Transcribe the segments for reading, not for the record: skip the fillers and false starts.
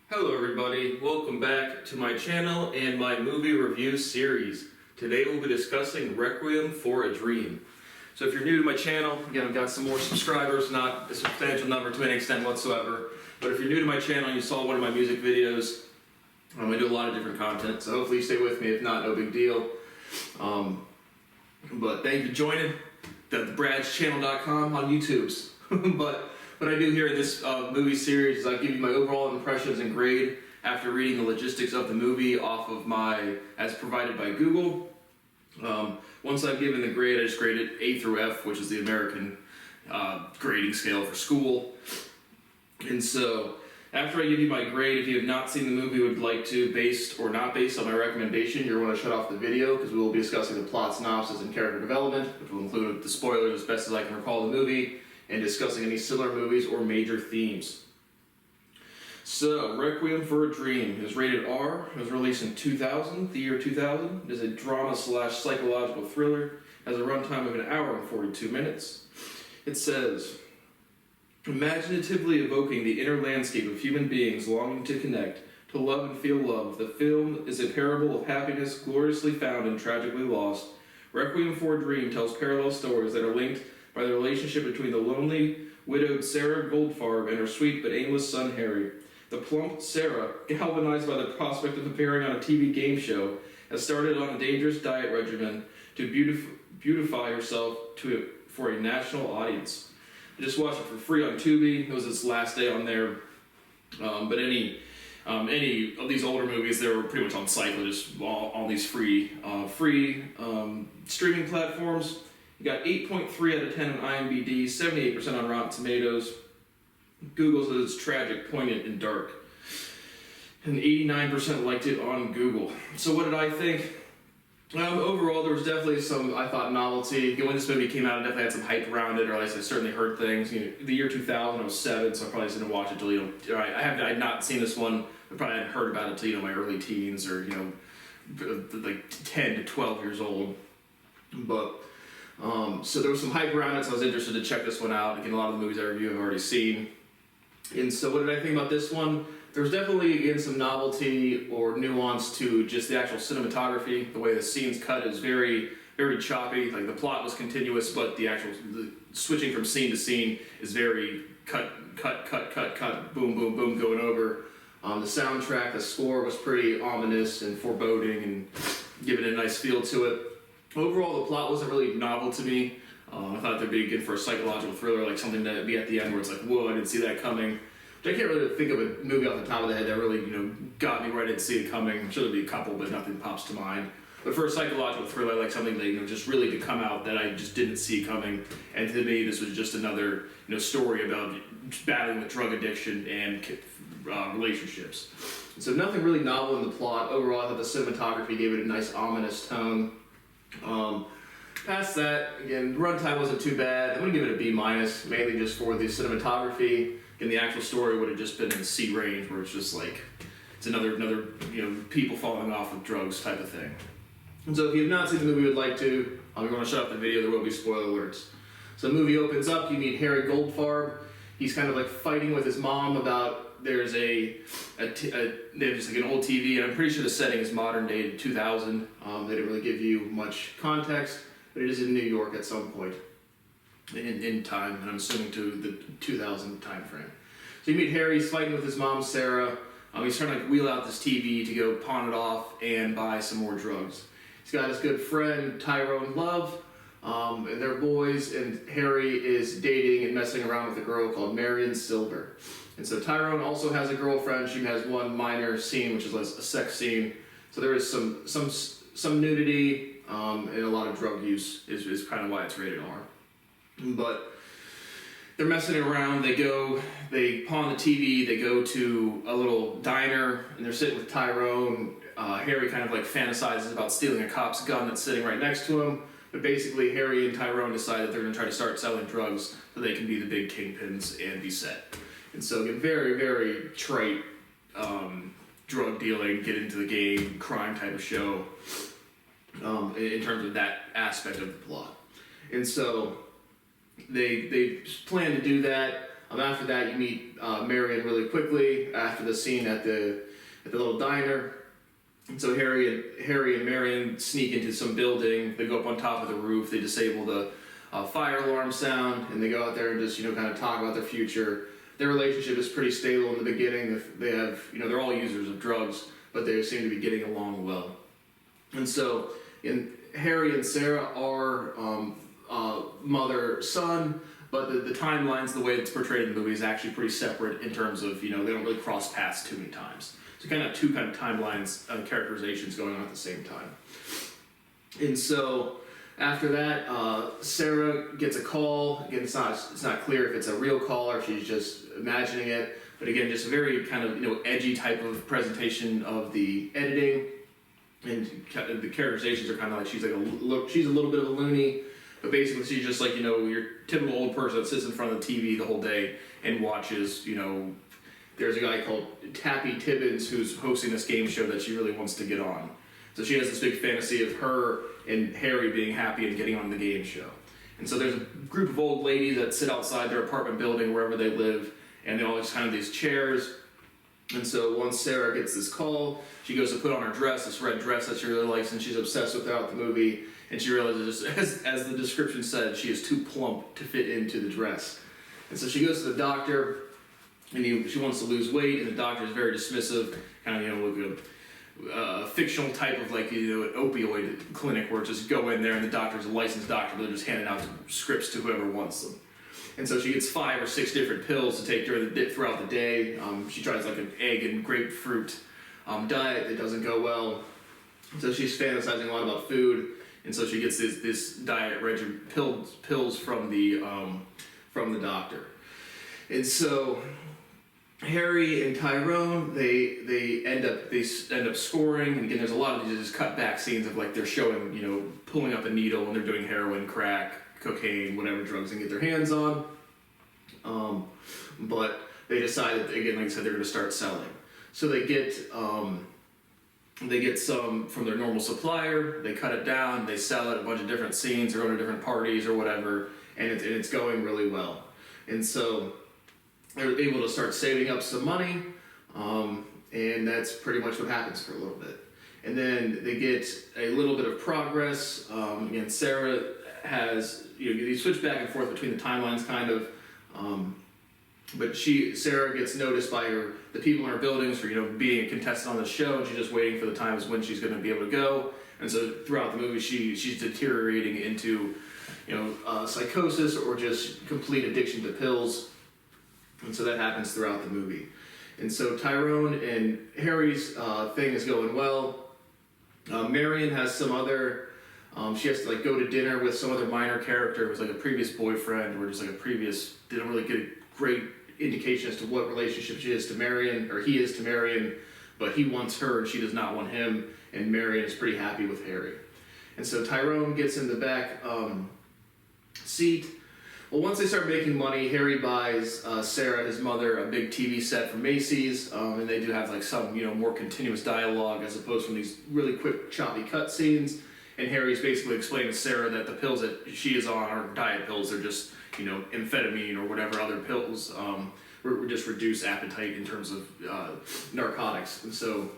Hello everybody, welcome back to my channel and my movie review series. Today we'll be discussing Requiem for a Dream. So if you're new to my channel, again I've got some more subscribers, not a substantial number to any extent whatsoever, but if you're new to my channel and you saw one of my music videos, I do a lot of different content, so hopefully you stay with me. If not, no big deal. But thank you for joining thebradzchannel.com on YouTube's. What I do here in this movie series is I give you my overall impressions and grade after reading the logistics of the movie off of as provided by Google. Once I've given the grade, I just grade it A through F, which is the American grading scale for school. And so, after I give you my grade, if you have not seen the movie, would like to, based or not based on my recommendation, you're going to shut off the video because we will be discussing the plot synopsis and character development, which will include the spoilers as best as I can recall the movie, and discussing any similar movies or major themes. So, Requiem for a Dream is rated R. It was released in 2000, the year 2000. It is a drama/psychological thriller. It has a runtime of 1 hour and 42 minutes. It says, imaginatively evoking the inner landscape of human beings longing to connect, to love and feel love, the film is a parable of happiness gloriously found and tragically lost. Requiem for a Dream tells parallel stories that are linked by the relationship between the lonely, widowed Sarah Goldfarb and her sweet but aimless son Harry. The plump Sarah, galvanized by the prospect of appearing on a TV game show, has started on a dangerous diet regimen to beautify herself for a national audience. I just watched it for free on Tubi. It was its last day on there. But any of these older movies, they were pretty much on cycle, just all these free streaming platforms. You got 8.3 out of 10 on IMDb, 78% on Rotten Tomatoes. Google says it's tragic, poignant, and dark. And 89% liked it on Google. So what did I think? Overall, there was definitely some, I thought, novelty. When this movie came out, it definitely had some hype around it, or at least I certainly heard things. The year 2000, I was 7, so I probably didn't watch it till, I had not seen this one. I probably hadn't heard about it till, my early teens, or, like 10 to 12 years old. But, so there was some hype around it, so I was interested to check this one out. Again, a lot of the movies I review I've already seen. And so what did I think about this one? There's definitely, again, some novelty or nuance to just the actual cinematography. The way the scenes cut is very, very choppy. Like, the plot was continuous, but the switching from scene to scene is very cut, boom, boom, boom, going over. The soundtrack, the score was pretty ominous and foreboding and giving it a nice feel to it. Overall, the plot wasn't really novel to me. I thought there'd be good for a psychological thriller, like something that would be at the end where it's like, whoa, I didn't see that coming. I can't really think of a movie off the top of the head that really, got me where I didn't see it coming. I'm sure there'll be a couple, but nothing pops to mind. But for a psychological thriller, I like something that, just really to come out that I just didn't see coming. And to me, this was just another, story about battling with drug addiction and relationships. And so nothing really novel in the plot. Overall, I thought the cinematography gave it a nice ominous tone. Past that, again, the runtime wasn't too bad. I'm going to give it a B-, mainly just for the cinematography. And the actual story would have just been in the C range, where it's just like, it's another people falling off of drugs type of thing. And so if you have not seen the movie, would like to, I'm going to shut off the video, there will be spoiler alerts. So the movie opens up, you meet Harry Goldfarb. He's kind of like fighting with his mom about, they have just like an old TV, and I'm pretty sure the setting is modern day 2000. They didn't really give you much context, but it is in New York at some point in time, and I'm assuming to the 2000 time frame. So you meet Harry, he's fighting with his mom, Sarah. He's trying to wheel out this TV to go pawn it off and buy some more drugs. He's got his good friend, Tyrone Love, and they're boys, and Harry is dating and messing around with a girl called Marion Silver. And so Tyrone also has a girlfriend. She has one minor scene, which is a sex scene. So there is some nudity and a lot of drug use is kind of why it's rated R. But they're messing around. They pawn the TV. They go to a little diner, and they're sitting with Tyrone. Harry kind of like fantasizes about stealing a cop's gun that's sitting right next to him. But basically, Harry and Tyrone decide that they're going to try to start selling drugs so they can be the big kingpins and be set. And so, again, very, very trite drug dealing, get into the game, crime type of show in terms of that aspect of the plot. And so they plan to do that. After that, you meet Marion really quickly after the scene at the little diner. And so Harry and Marion sneak into some building. They go up on top of the roof. They disable the fire alarm sound, and they go out there and just kind of talk about their future. Their relationship is pretty stable in the beginning. They have they're all users of drugs, but they seem to be getting along well. And so, Harry and Sarah are mother-son, but the timelines, the way it's portrayed in the movie, is actually pretty separate in terms of they don't really cross paths too many times. So kind of two kind of timelines, characterizations going on at the same time. And so after that, Sarah gets a call. Again, it's not clear if it's a real call or if she's just imagining it. But again, just a very kind of edgy type of presentation of the editing, and the characterizations are kind of like she's a little bit of a loony, but basically she's just like your typical old person that sits in front of the TV the whole day and watches There's a guy called Tappy Tibbins who's hosting this game show that she really wants to get on. So she has this big fantasy of her and Harry being happy and getting on the game show. And so there's a group of old ladies that sit outside their apartment building, wherever they live, and they all just kind of these chairs. And so once Sarah gets this call, she goes to put on her dress, this red dress that she really likes and she's obsessed with throughout the movie. And she realizes, as the description said, she is too plump to fit into the dress. And so she goes to the doctor, and she wants to lose weight, and the doctor is very dismissive, kind of like a fictional type of an opioid clinic where just go in there and the doctor's a licensed doctor, they're just handing out scripts to whoever wants them. And so she gets 5 or 6 different pills to take throughout the day. She tries like an egg and grapefruit diet that doesn't go well. So she's fantasizing a lot about food, and so she gets this diet regimen pills from the doctor. And so Harry and Tyrone, they end up scoring, and again, there's a lot of these just cut back scenes of they're showing pulling up a needle and they're doing heroin, crack, cocaine, whatever drugs they can get their hands on. But they decided, again, like I said, they're going to start selling. So they get some from their normal supplier. They cut it down. They sell it a bunch of different scenes. They're going to different parties or whatever, and it's going really well. And so they're able to start saving up some money, and that's pretty much what happens for a little bit. And then they get a little bit of progress. Again, Sarah has, you switch back and forth between the timelines kind of, but Sarah gets noticed by the people in her buildings for, being a contestant on the show, and she's just waiting for the times when she's going to be able to go. And so throughout the movie, she's deteriorating into, psychosis or just complete addiction to pills. And so that happens throughout the movie. And so Tyrone and Harry's thing is going well. Marion has some other, she has to go to dinner with some other minor character. It was a previous boyfriend or just didn't really get a great indication as to what relationship she is to Marion, or he is to Marion, but he wants her and she does not want him, and Marion is pretty happy with Harry. And so Tyrone gets in the back seat. Well, once they start making money, Harry buys Sarah, his mother, a big TV set from Macy's, and they do have some more continuous dialogue as opposed from these really quick, choppy cut scenes. And Harry's basically explaining to Sarah that the pills that she is on are diet pills. They're just amphetamine or whatever other pills were just reduce appetite in terms of narcotics. And so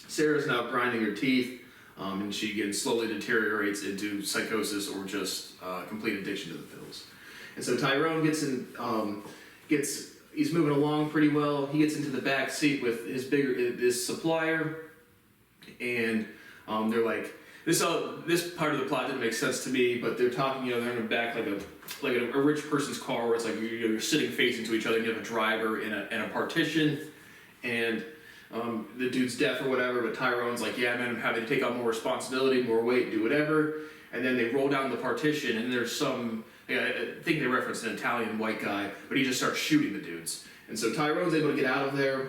Sarah's now grinding her teeth, and she again slowly deteriorates into psychosis or just complete addiction to the pills. And so Tyrone he's moving along pretty well. He gets into the back seat with his supplier, and they're like, this part of the plot didn't make sense to me, but they're talking, they're in the back like a rich person's car where it's you're sitting facing to each other, and you have a driver in a partition, and the dude's deaf or whatever, but Tyrone's like, yeah, man, I'm having to take on more responsibility, more weight, do whatever. And then they roll down the partition, and there's some, I think they referenced an Italian white guy, but he just starts shooting the dudes. And so Tyrone's able to get out of there,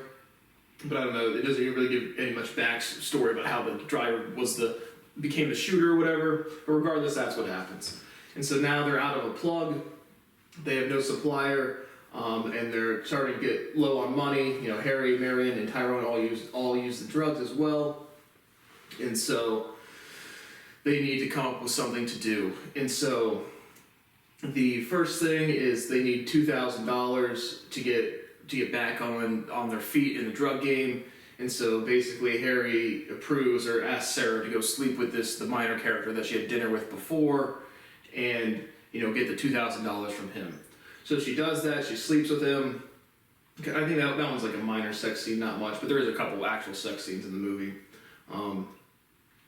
but I don't know, it doesn't really give any much backstory about how the driver became the shooter or whatever, but regardless, that's what happens. And so now they're out of a plug, they have no supplier, and they're starting to get low on money. Harry, Marion, and Tyrone all use the drugs as well, and so they need to come up with something to do. And so the first thing is they need $2,000 to get back on their feet in the drug game. And so basically Harry approves or asks Sarah to go sleep with the minor character that she had dinner with before, and get the $2,000 from him. So she does that. She sleeps with him. I think that one's like a minor sex scene, not much, but there is a couple actual sex scenes in the movie.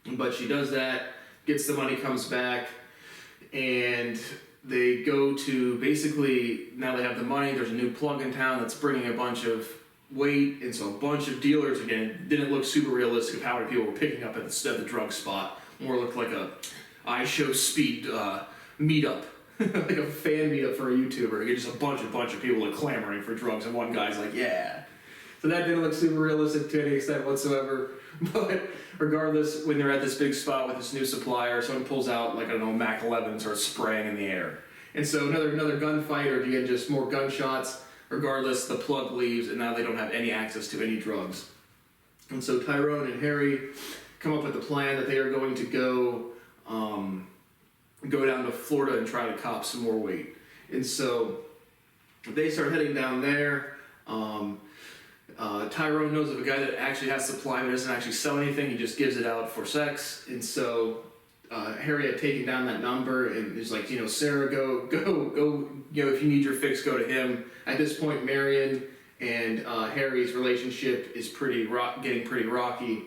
But she does that, gets the money, comes back, and they go to basically, now they have the money, there's a new plug in town that's bringing a bunch of weight, and so a bunch of dealers, again, didn't look super realistic of how many people were picking up at the drug spot. More looked like a iShowSpeed meetup, like a fan meetup for a YouTuber. Just a bunch of people like clamoring for drugs, and one guy's like, yeah. So that didn't look super realistic to any extent whatsoever. But regardless, when they're at this big spot with this new supplier, someone pulls out, like, I don't know, Mac 11 and starts spraying in the air. And so another gunfight, or again, just more gunshots. Regardless, the plug leaves, and now they don't have any access to any drugs. And so Tyrone and Harry come up with a plan that they are going to go down to Florida and try to cop some more weight. And so they start heading down there. Tyrone knows of a guy that actually has supply but doesn't actually sell anything. He just gives it out for sex. And so Harry had taken down that number and is like, Sarah, go, if you need your fix, go to him. At this point, Marion and Harry's relationship is getting pretty rocky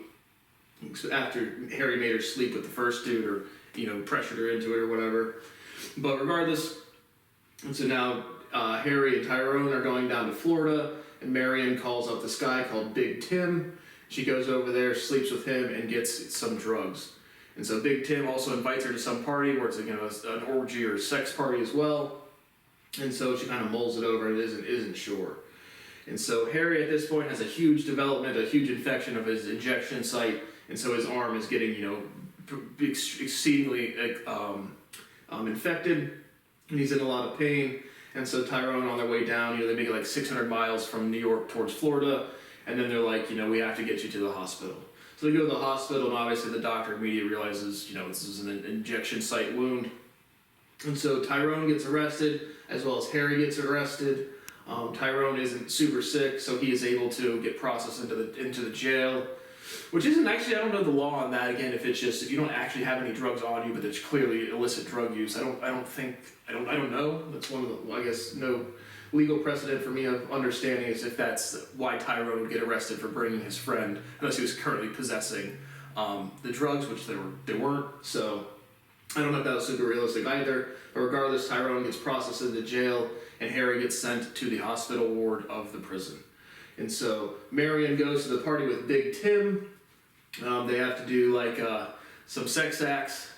after Harry made her sleep with the first dude, or pressured her into it or whatever. But regardless, and so now Harry and Tyrone are going down to Florida, and Marion calls up this guy called Big Tim. She goes over there, sleeps with him, and gets some drugs. And so Big Tim also invites her to some party where it's an orgy or sex party as well. And so she kind of mulls it over and isn't sure. And so Harry at this point has a huge development, a huge infection of his injection site, and so his arm is getting exceedingly infected, and he's in a lot of pain. And so Tyrone, on their way down, they make it like 600 miles from New York towards Florida, and then they're like, we have to get you to the hospital. So they go to the hospital, and obviously the doctor immediately realizes, this is an injection site wound. And so Tyrone gets arrested, as well as Harry gets arrested. Tyrone isn't super sick, so he is able to get processed into the jail, which isn't actually, I don't know the law on that. Again, if you don't actually have any drugs on you, but it's clearly illicit drug use, I don't know. That's one of the, I guess, no legal precedent for me of understanding is if that's why Tyrone would get arrested for bringing his friend, unless he was currently possessing the drugs, which they weren't. So I don't know if that was super realistic either. But regardless, Tyrone gets processed into jail, and Harry gets sent to the hospital ward of the prison. And so Marion goes to the party with Big Tim. They have to do like some sex acts,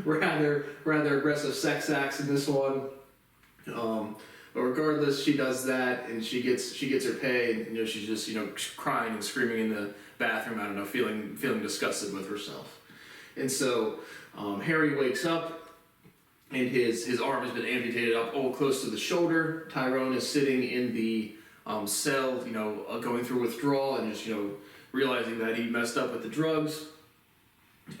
rather aggressive sex acts in this one. But regardless, she does that, and she gets her pay, and she's just crying and screaming in the bathroom. I don't know, feeling disgusted with herself. And so Harry wakes up, and his arm has been amputated up close to the shoulder. Tyrone is sitting in the cell, going through withdrawal and just realizing that he messed up with the drugs.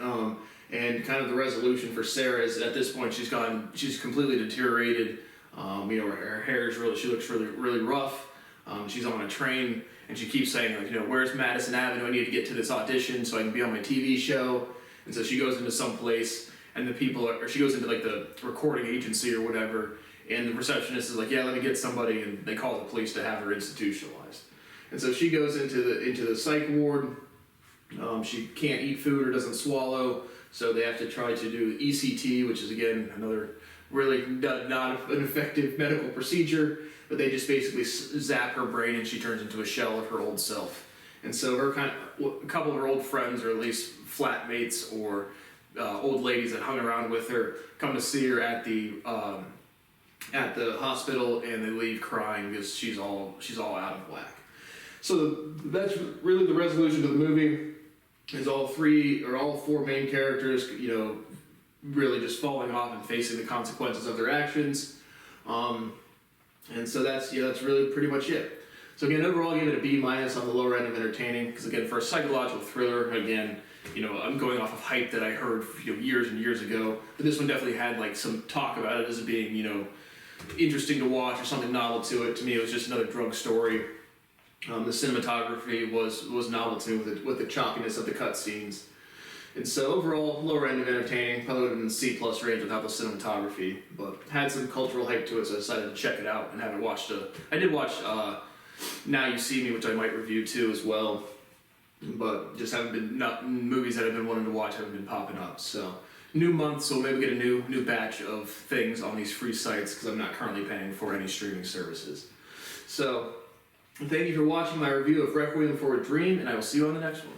And kind of the resolution for Sarah is at this point she's completely deteriorated. Her hair she looks really rough. She's on a train, and she keeps saying where's Madison Avenue? I need to get to this audition so I can be on my TV show. And so she goes into some place, and she goes into like the recording agency or whatever, and the receptionist is like, yeah, let me get somebody, and they call the police to have her institutionalized. And so she goes into the psych ward. She can't eat food or doesn't swallow, so they have to try to do ECT, which is again another really not an effective medical procedure, but they just basically zap her brain and she turns into a shell of her old self. And so a couple of her old friends, or at least flatmates or old ladies that hung around with her, come to see her at the hospital, and they leave crying because she's all out of whack. So that's really the resolution of the movie. Is all four main characters, really just falling off and facing the consequences of their actions. And so that's really pretty much it. So again, overall, I give it a B minus on the lower end of entertaining, because again, for a psychological thriller, again, I'm going off of hype that I heard years and years ago, but this one definitely had like some talk about it as being interesting to watch or something novel to it. To me, it was just another drug story. The cinematography was novel to me with the choppiness of the cutscenes. And so overall, lower end of entertaining, probably would have been C plus range without the cinematography, but had some cultural hype to it, so I decided to check it out and haven't watched I did watch Now You See Me, which I might review too as well, but just haven't been, movies that I've been wanting to watch haven't been popping up. So new month, so maybe get a new batch of things on these free sites, because I'm not currently paying for any streaming services. So thank you for watching my review of Requiem for a Dream, and I will see you on the next one.